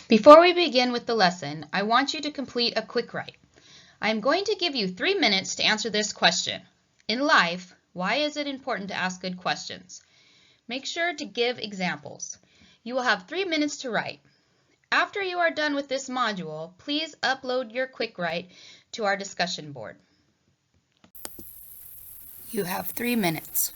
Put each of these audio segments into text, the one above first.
Before we begin with the lesson, I want you to complete a quick write. I am going to give you 3 minutes to answer this question. In life, why is it important to ask good questions? Make sure to give examples. You will have 3 minutes to write. After you are done with this module, please upload your quick write to our discussion board. You have 3 minutes.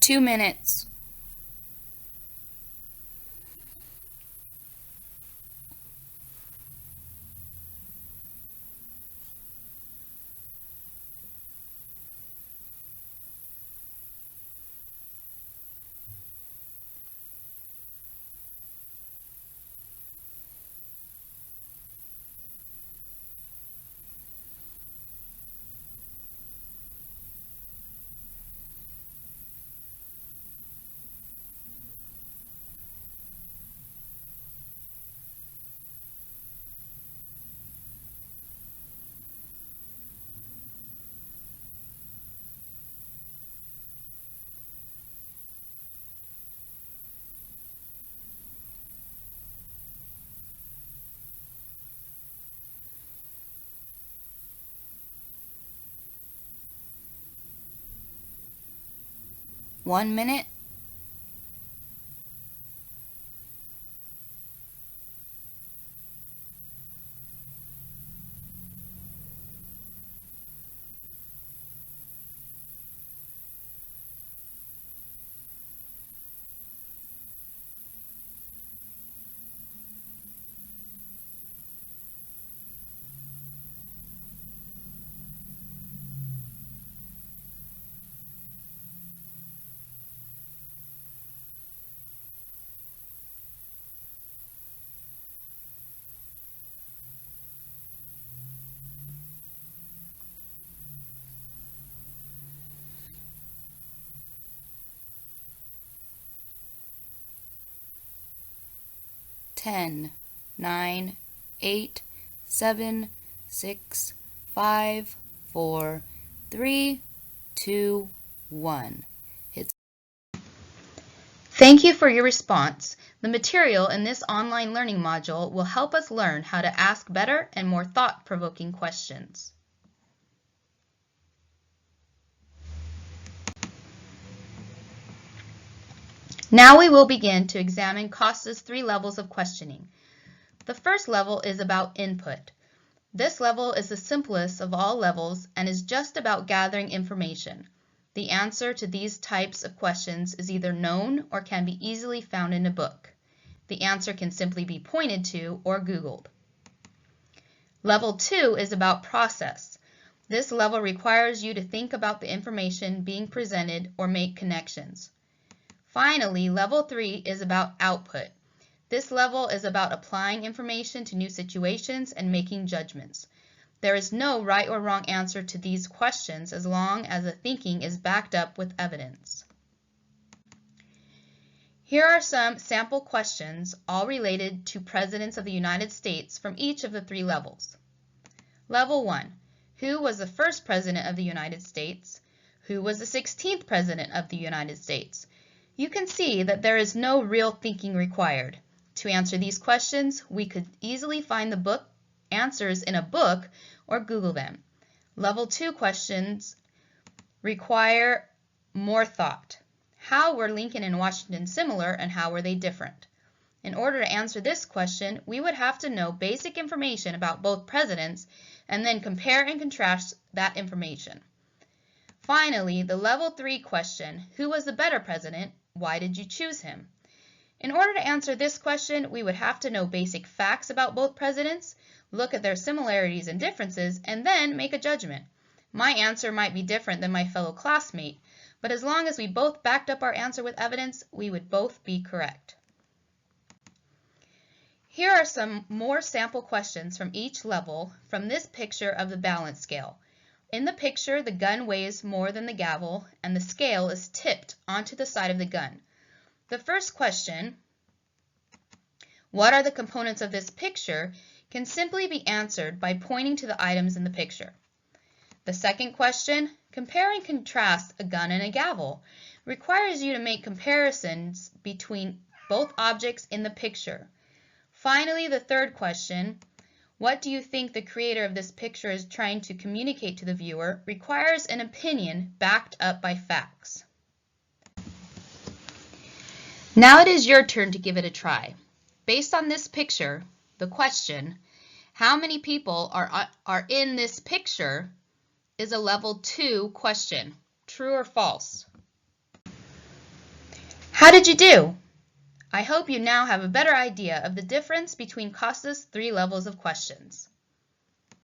Two minutes. One minute. Ten, 9, 8, 7, 6, 5, 4, 3, 2, 1. Thank you for your response. The material in this online learning module will help us learn how to ask better and more thought-provoking questions. Now we will begin to examine Costa's 3 levels of questioning. The first level is about input. This level is the simplest of all levels and is just about gathering information. The answer to these types of questions is either known or can be easily found in a book. The answer can simply be pointed to or Googled. Level 2 is about process. This level requires you to think about the information being presented or make connections. Finally, level 3 is about output. This level is about applying information to new situations and making judgments. There is no right or wrong answer to these questions as long as the thinking is backed up with evidence. Here are some sample questions, all related to Presidents of the United States from each of the 3 levels. Level 1. Who was the first President of the United States? Who was the 16th President of the United States? You can see that there is no real thinking required. To answer these questions, we could easily find the book answers in a book or Google them. Level 2 questions require more thought. How were Lincoln and Washington similar and how were they different? In order to answer this question, we would have to know basic information about both presidents and then compare and contrast that information. Finally, the Level 3 question, who was the better president? Why did you choose him? In order to answer this question, we would have to know basic facts about both presidents, look at their similarities and differences, and then make a judgment. My answer might be different than my fellow classmate, but as long as we both backed up our answer with evidence, we would both be correct. Here are some more sample questions from each level from this picture of the balance scale. In the picture, the gun weighs more than the gavel, and the scale is tipped onto the side of the gun. The first question, what are the components of this picture, can simply be answered by pointing to the items in the picture. The second question, compare and contrast a gun and a gavel, requires you to make comparisons between both objects in the picture. Finally, the third question, what do you think the creator of this picture is trying to communicate to the viewer, requires an opinion backed up by facts. Now it is your turn to give it a try. Based on this picture, the question, how many people are in this picture, is a level 2 question. True or false? How did you do? I hope you now have a better idea of the difference between Costa's 3 levels of questions.